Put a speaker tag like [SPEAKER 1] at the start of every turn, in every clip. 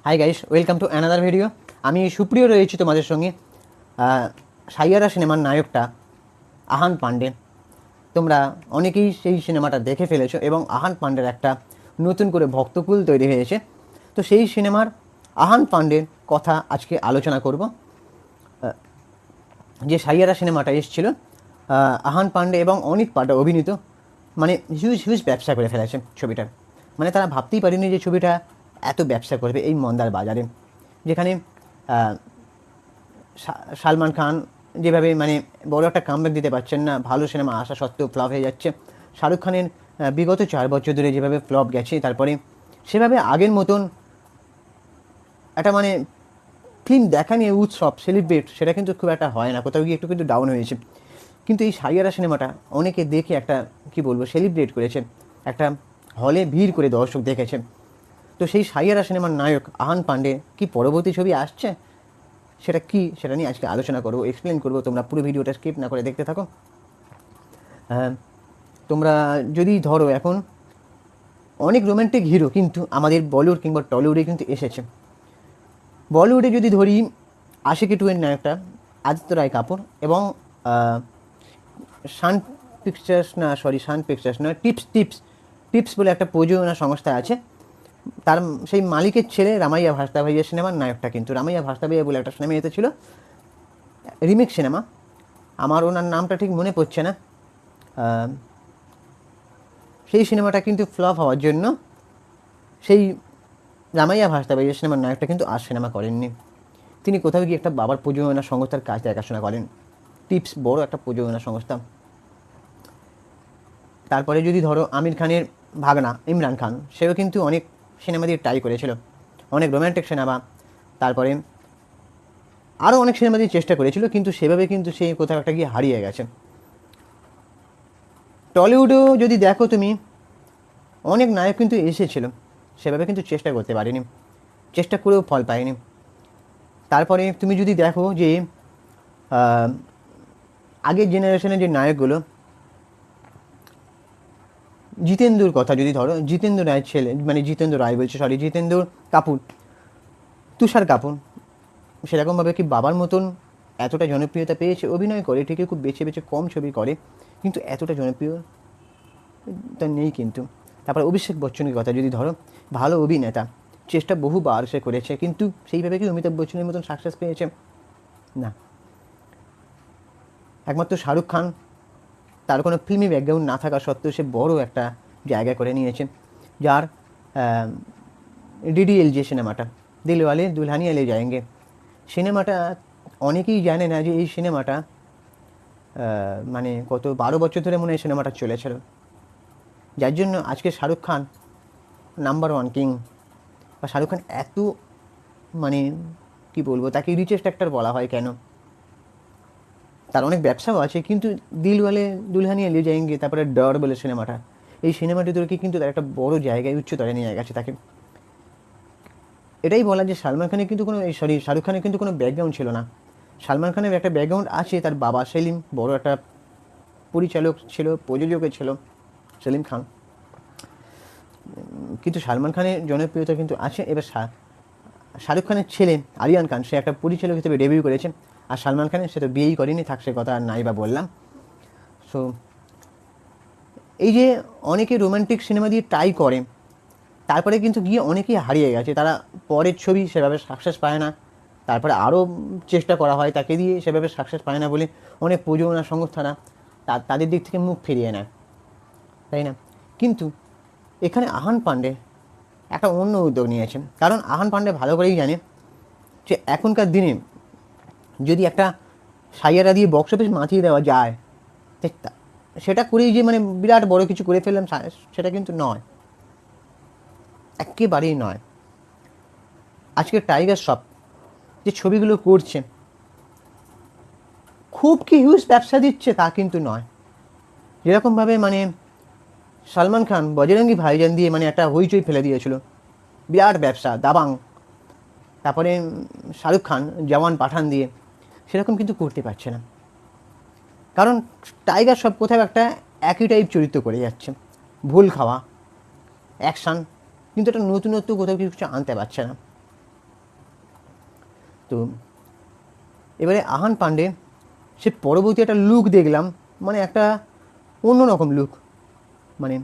[SPEAKER 1] Hi guys, welcome to another video. আমি সুপ্রিয় রয়েছি তোমাদের সঙ্গে। সাইয়ারা সিনেমার নায়কটা আহান পান্ডে। তোমরা অনেকেই সেই সিনেমাটা দেখে ফেলেছো এবং আহান পান্ডের একটা নতুন করে ভক্তকুল তৈরি হয়েছে। তো সেই সিনেমার আহান পান্ডের কথা আজকে আলোচনা করব। যে সাইয়ারা সিনেমাটা এসেছিল, আহান পান্ডে এবং অনিত পান্ডে অভিনীত, মানে হিউজ হিউজ ব্যবসা করে ফেলেছে ছবিটার। মানে তারা ভাবতেই পারেনি যে ছবিটা এত ব্যবসা করবে এই মন্দার বাজারে, যেখানে সালমান খান যেভাবে মানে বড় একটা কামব্যাক দিতে পারছেন না, ভালো সিনেমা আসা সত্ত্বেও ফ্লপ হয়ে যাচ্ছে। শাহরুখ খানের বিগত 4 বছর ধরে যেভাবে ফ্লপ গেছে, তারপরে সেভাবে আগের মতন একটা মানে ফিল্ম দেখা নিয়ে উৎসব সেলিব্রেট সেটা কিন্তু খুব একটা হয় না, কোথাও গিয়ে একটু কিন্তু ডাউন হয়েছে। কিন্তু এই সাইয়ারা সিনেমাটা অনেকে দেখে একটা কি বলবো সেলিব্রেট করেছে, একটা হলে ভিড় করে দর্শক দেখেছে। তো সেই সাইয়ারা সিনেমার নায়ক আহান পান্ডে কি পরবর্তী ছবি আসছে, সেটা কি সেটা নিয়ে আজকে আলোচনা করবো, এক্সপ্লেন করবো। তোমরা পুরো ভিডিওটা স্কিপ না করে দেখতে থাকো। তোমরা যদি ধরো, এখন অনেক রোম্যান্টিক হিরো কিন্তু আমাদের বলিউড কিংবা টলিউডে কিন্তু এসেছে। বলিউডে যদি ধরি, আশিকি টু এর নায়কটা আদিত্য রায় কাপুর এবং শান পিকচার্স না, সরি শান পিকচার্স নয়, টিপস টিপস টিপস বলে একটা প্রযোজনা সংস্থা আছে। তার সেই মালিকের ছেলে রামাইয়া ভাস্তাভাইয়ের সিনেমার নায়কটা কিন্তু রামাইয়া ভাস্তাভাইয়া বলে একটা সিনেমা এসেছিল, রিমেক সিনেমা। আমার ওনার নামটা ঠিক মনে পড়ছে না। সেই সিনেমাটা কিন্তু ফ্লপ হওয়ার জন্য সেই রামাইয়া ভাস্তাভাইয়ের সিনেমার নায়কটা কিন্তু আর সিনেমা করেননি। তিনি কোথাও গিয়ে একটা বাবার প্রযোজনা সংস্থার কাজ দেখাশোনা করেন। টিপস বড় একটা প্রযোজনা সংস্থা। তারপরে যদি ধরো আমির খানের ভাগনা ইমরান খান, সেও কিন্তু অনেক সিনেমা দিয়ে ট্রাই করেছিল, অনেক রোম্যান্টিক সিনেমা, তারপরে আরও অনেক সিনেমা দিয়ে চেষ্টা করেছিল, কিন্তু সেভাবে কিন্তু সে কোথাও একটা গিয়ে হারিয়ে গেছে। টলিউডেও যদি দেখো তুমি, অনেক নায়ক কিন্তু এসেছিল, সেভাবে কিন্তু চেষ্টা করতে পারেনি, চেষ্টা করেও ফল পায়নি। তারপরে তুমি যদি দেখো যে আগের জেনারেশনের যে নায়কগুলো, জিতেন্দ্রর কথা যদি ধরো, জিতেন্দ্র রায়ের ছেলে, মানে জিতেন্দ্র রায় বলছে, সরি, জিতেন্দ্র কাপুর, তুষার কাপুর, সেরকমভাবে কি বাবার মতন এতটা জনপ্রিয়তা পেয়েছে? অভিনয় করে ঠিকই, খুব বেছে বেছে কম ছবি করে, কিন্তু এতটা জনপ্রিয়তা নেই কিন্তু। তারপর অভিষেক বচ্চনের কথা যদি ধরো, ভালো অভিনেতা, চেষ্টা বহুবার সে করেছে, কিন্তু সেইভাবে কি অমিতাভ বচ্চনের মতন সাকসেস পেয়েছে? না। একমাত্র শাহরুখ খান, তার কোনো ফিল্মি ব্যাকগ্রাউন্ড না থাকা সত্ত্বেও সে বড় একটা জায়গা করে নিয়েছে। যার ডিডিএল যে সিনেমাটা, দিলওয়ালে দুলহানিয়া লে যায়েঙ্গে, সিনেমাটা অনেকেই জানে না যে এই সিনেমাটা মানে কত 12 বছর ধরে মনে হয় সিনেমাটা চলেছিল, যার জন্য আজকে Shahrukh Khan number one king. বা শাহরুখ খান এত মানে কি বলবো, তাকে রিচেস্ট অ্যাক্টর বলা হয় কেন? তার অনেক ব্যবসাও আছে, কিন্তু দিলওয়ালে দুলহানিয়া লে যায়েঙ্গে, তারপরে ডর বলে সিনেমাটা, এই সিনেমাটি তোরকে কিন্তু তার একটা বড় জায়গায় উচ্চতরে নিয়ে গেছে তাকে। এটাই বলা যে সালমান খানের কিন্তু কোনো, সরি, শাহরুখ খানের কিন্তু কোনো ব্যাকগ্রাউন্ড ছিল না। সালমান খানের একটা ব্যাকগ্রাউন্ড আছে, তার বাবা সেলিম বড় একটা পরিচালক ছিল, প্রযোজক ছিল সেলিম খান, কিন্তু সালমান খানের জনপ্রিয়তা কিন্তু আছে। এবার শাহরুখ খানের ছেলে আরিয়ান খান, সে একটা পরিচালক হিসেবে ডেবিউ করেছে, আর সালমান খানের সে তো বিয়েই করেনি, থাক সে কথা আর নাই বা বললাম। সো এই যে অনেকে রোমান্টিক সিনেমা দিয়ে ট্রাই করে, তারপরে কিন্তু গিয়ে অনেকেই হারিয়ে গেছে, তারা পরের ছবি সেভাবে সাকসেস পায় না, তারপরে আরও চেষ্টা করা হয় তাকে দিয়ে, সেভাবে সাকসেস পায় না বলে অনেক প্রযোজনা সংস্থারা তাদের দিক থেকে মুখ ফিরিয়ে নেয়, তাই না? কিন্তু এখানে আহান পান্ডে একটা অন্য উদ্যোগ নিয়েছেন, কারণ আহান পান্ডে ভালো করেই জানে যে এখনকার দিনে যদি একটা সাইয়ারা দিয়ে বক্স অফিস মাতিয়ে দেওয়া যায়, সেটা করেই যে মানে বিরাট বড় কিছু করে ফেললাম, সেটা কিন্তু নয়, একেবারেই নয়। আজকে টাইগার শ্রফ যে ছবিগুলো করছে, খুব কি হিউজ ব্যবসা দিচ্ছে তা কিন্তু নয়। যেরকমভাবে মানে সালমান খান বজরঙ্গি ভাইজান দিয়ে মানে একটা হইচই ফেলে দিয়েছিল, বিরাট ব্যবসা, দাবাং। তারপরে শাহরুখ খান জওয়ান পাঠান দিয়ে, সেরকম কিন্তু করতে পারছে না, কারণ টাইগার সব কোথাও একটা একই টাইপ চরিত্র করে যাচ্ছে, ভুল খাওয়া, অ্যাকশান, কিন্তু একটা নতুনত্ব কোথাও কিছু আনতে পারছে না। তো এবারে আহান পান্ডে সে পরবর্তী একটা লুক দেখলাম, মানে একটা অন্যরকম লুক, মানে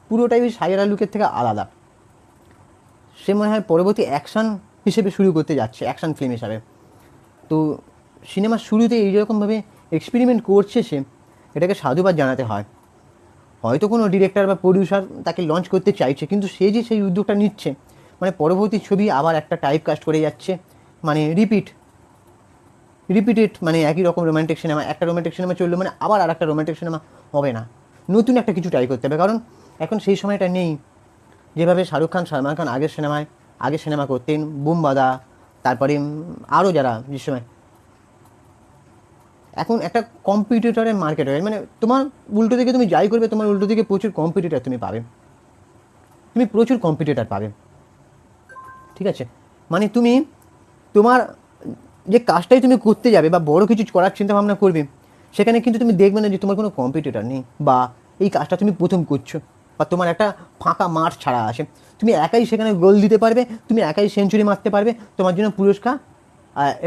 [SPEAKER 1] পুরোটাই ওই সাইয়ারা লুকের থেকে আলাদা। সে মনে হয় পরবর্তী অ্যাকশান হিসেবে শুরু করতে যাচ্ছে, অ্যাকশান ফিল্ম হিসাবে। তো সিনেমার শুরুতে এইরকমভাবে এক্সপেরিমেন্ট করছে সে, এটাকে সাধুবাদ জানাতে হয়। হয়তো কোনো ডিরেক্টর বা প্রডিউসার তাকে লঞ্চ করতে চাইছে, কিন্তু সে যে সেই উদ্যোগটা নিচ্ছে, মানে পরবর্তী ছবি আবার একটা টাইপ কাস্ট করে যাচ্ছে, মানে রিপিটেড, মানে একই রকম রোম্যান্টিক সিনেমা, একটা রোম্যান্টিক সিনেমা চললো মানে আবার আর একটা রোম্যান্টিক সিনেমা হবে না, নতুন একটা কিছু ট্রাই করতে হবে। কারণ এখন সেই সময়টা নেই যেভাবে শাহরুখ খান, সালমান খান আগে সিনেমা করতেন, বুমবাদা, তারপরে আরও যারা যে সময়। এখন একটা কম্পিটিটরের মার্কেট হয়ে, মানে তোমার উল্টো দিকে তুমি যাই করবে, তোমার উল্টো দিকে প্রচুর কম্পিটিটার তুমি প্রচুর কম্পিটিটার পাবে, ঠিক আছে? মানে তুমি তোমার যে কাজটাই তুমি করতে যাবে বা বড় কিছু করার চিন্তা ভাবনা করবে, সেখানে কিন্তু তুমি দেখবে না যে তোমার কোনো কম্পিটিটর নেই, বা এই কাজটা তুমি প্রথম করছো, বা তোমার একটা ফাঁকা মাঠ ছাড়া আছে, তুমি একাই সেখানে গোল দিতে পারবে, তুমি একাই সেঞ্চুরি মারতে পারবে, তোমার জন্য পুরস্কার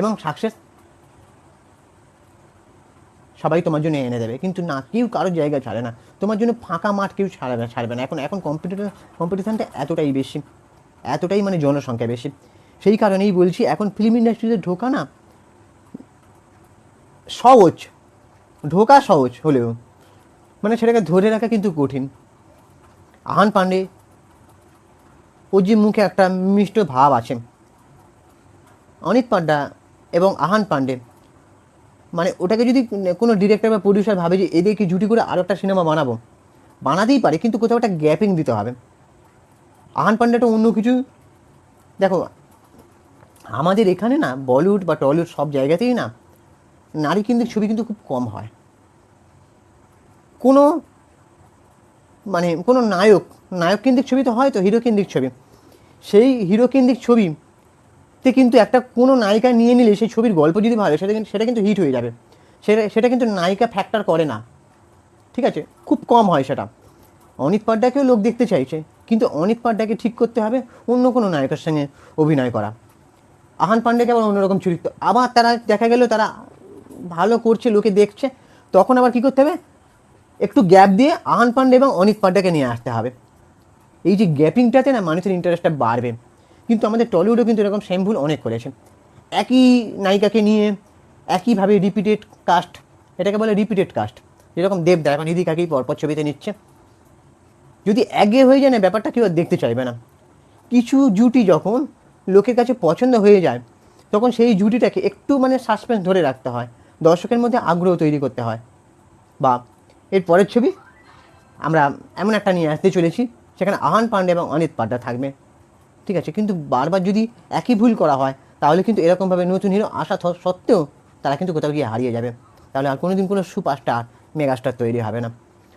[SPEAKER 1] এবং সাকসেস সবাই তোমার জন্য এনে দেবে। কিন্তু না, কেউ কারোর জায়গা ছাড়ে না, তোমার জন্য ফাঁকা মাঠ কেউ ছাড়বে না। এখন কম্পিটিশনটা এতটাই মানে জনসংখ্যা বেশি। সেই কারণেই বলছি এখন ফিল্ম ইন্ডাস্ট্রিতে ঢোকা না সহজ হলেও মানে সেটাকে ধরে রাখা কিন্তু কঠিন। আহান পান্ডে, ওর যে মুখে একটা মিষ্ট ভাব আছে, অনিত পাড্ডা এবং আহান পান্ডে, মানে ওটাকে যদি কোনো ডিরেক্টর বা প্রডিউসার ভাবে যে এদেরকে জুটি করে আরও একটা সিনেমা বানাতেই পারে, কিন্তু কোথাও একটা গ্যাপিং দিতে হবে। আহান পান্ডেটা অন্য কিছু, দেখো আমাদের এখানে না বলিউড বা টলিউড সব জায়গাতেই না নারী কেন্দ্রিক ছবি কিন্তু খুব কম হয়। কোনো নায়ক কেন্দ্রিক ছবি তো হয়, তো হিরো কেন্দ্রিক ছবি, সেই হিরো কেন্দ্রিক ছবিতে কিন্তু একটা কোনো নায়িকা নিয়ে নিলে সেই ছবির গল্প যদি ভালো, সেটা কিন্তু হিট হয়ে যাবে। সেটা কিন্তু নায়িকা ফ্যাক্টর করে না, ঠিক আছে? খুব কম হয় সেটা। অনিত পাড্ডাকেও লোক দেখতে চাইছে, কিন্তু অনিত পাড্ডাকে ঠিক করতে হবে অন্য কোনো নায়কের সঙ্গে অভিনয় করা। আহান পান্ডেকে আবার অন্যরকম চরিত্র, আবার তারা দেখা গেল তারা ভালো করছে, লোকে দেখছে, তখন আবার কী করতে হবে, একটু গ্যাপ দিয়ে আহান পান্ডে এবং অনিত পাড্ডাকে নিয়ে আসতে হবে। এই যে গ্যাপিংটাতে না মানুষের ইন্টারেস্টটা বাড়বে। কিন্তু আমাদের টলিউডও কিন্তু এরকম সেম ভুল অনেক করেছে, একই নায়িকাকে নিয়ে একইভাবে রিপিটেড কাস্ট, এটাকে বলে রিপিটেড কাস্ট। যেরকম দেবদা এখন হৃদিকাকেই পরপর ছবিতে নিচ্ছে, যদি একঘেয়ে হয়ে যায় না ব্যাপারটা, কেউ দেখতে চাইবে না। কিছু জুটি যখন লোকের কাছে পছন্দ হয়ে যায়, তখন সেই জুটিটাকে একটু মানে সাসপেন্স ধরে রাখতে হয়, দর্শকের মধ্যে আগ্রহ তৈরি করতে হয়। বা এর পরের ছবি আমরা এমন একটা নিয়ে আসতে চলেছি, সেখানে আহান পান্ডে এবং অনিত পাড্ডা থাকবে, ঠিক আছে? কিন্তু বারবার যদি একই ভুল করা হয়, তাহলে কিন্তু এরকমভাবে নতুন হিরো আসা সত্ত্বেও তারা কিন্তু কোথাও গিয়ে হারিয়ে যাবে, তাহলে আর কোনোদিন কোনো সুপারস্টার মেগাস্টার তৈরি হবে না,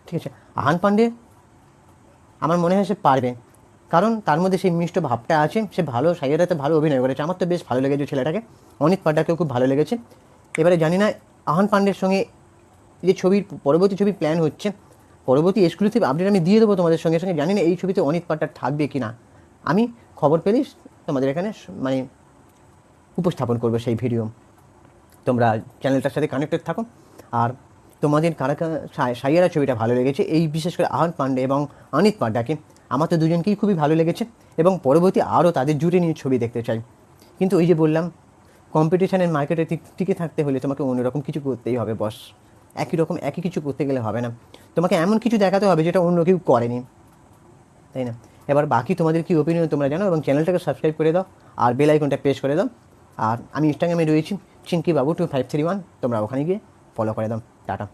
[SPEAKER 1] ঠিক আছে? আহান পান্ডে আমার মনে হয় সে পারবে, কারণ তার মধ্যে সেই মিষ্ট ভাবটা আছে, সে ভালো সাইয়ারাতে ভালো অভিনয় করেছে, আমার তো বেশ ভালো লেগেছে ছেলেটাকে। অনিত পাড্ডাকেও খুব ভালো লেগেছে। এবারে জানি না আহান পান্ডের সঙ্গে যে পরবর্তী ছবির প্ল্যান হচ্ছে, পরবর্তী এক্সক্লুসিভ আপডেট আমি দিয়ে দেবো তোমাদের সঙ্গে সঙ্গে। জানি না এই ছবিতে অনিত পাড্ডা থাকবে কি না, আমি খবর পেলেই তোমাদের এখানে মানে উপস্থাপন করবো সেই ভিডিও। তোমরা চ্যানেলটার সাথে কানেক্টেড থাকো। আর তোমাদের কারা সাইয়ারা ছবিটা ভালো লেগেছে, এই বিশেষ করে আহান পান্ডে এবং অনিত পাড্ডাকে, আমার তো দুজনকেই খুবই ভালো লেগেছে, এবং পরবর্তী আরও তাদের জুটে নিয়ে ছবি দেখতে চাই। কিন্তু ওই যে বললাম, কম্পিটিশনের মার্কেটে টিকে থাকতে হলে তোমাকে অন্যরকম কিছু করতেই হবে বস। একই কিছু করতে গেলে হবে না, তোমাকে এমন কিছু দেখাতে হবে যেটা অন্য কেউ করেনি, তাই না? এবার বাকি তোমাদের কি ওপিনিয়ন তোমরা জানো, এবং চ্যানেলটাকে সাবস্ক্রাইব করে দাও আর বেল আইকনটা প্রেস করে দাও। আর আমি ইনস্টাগ্রামে রয়েছি চিঙ্কি বাবু 2531, তোমরা ওখানে গিয়ে ফলো করে দাও। টাটা।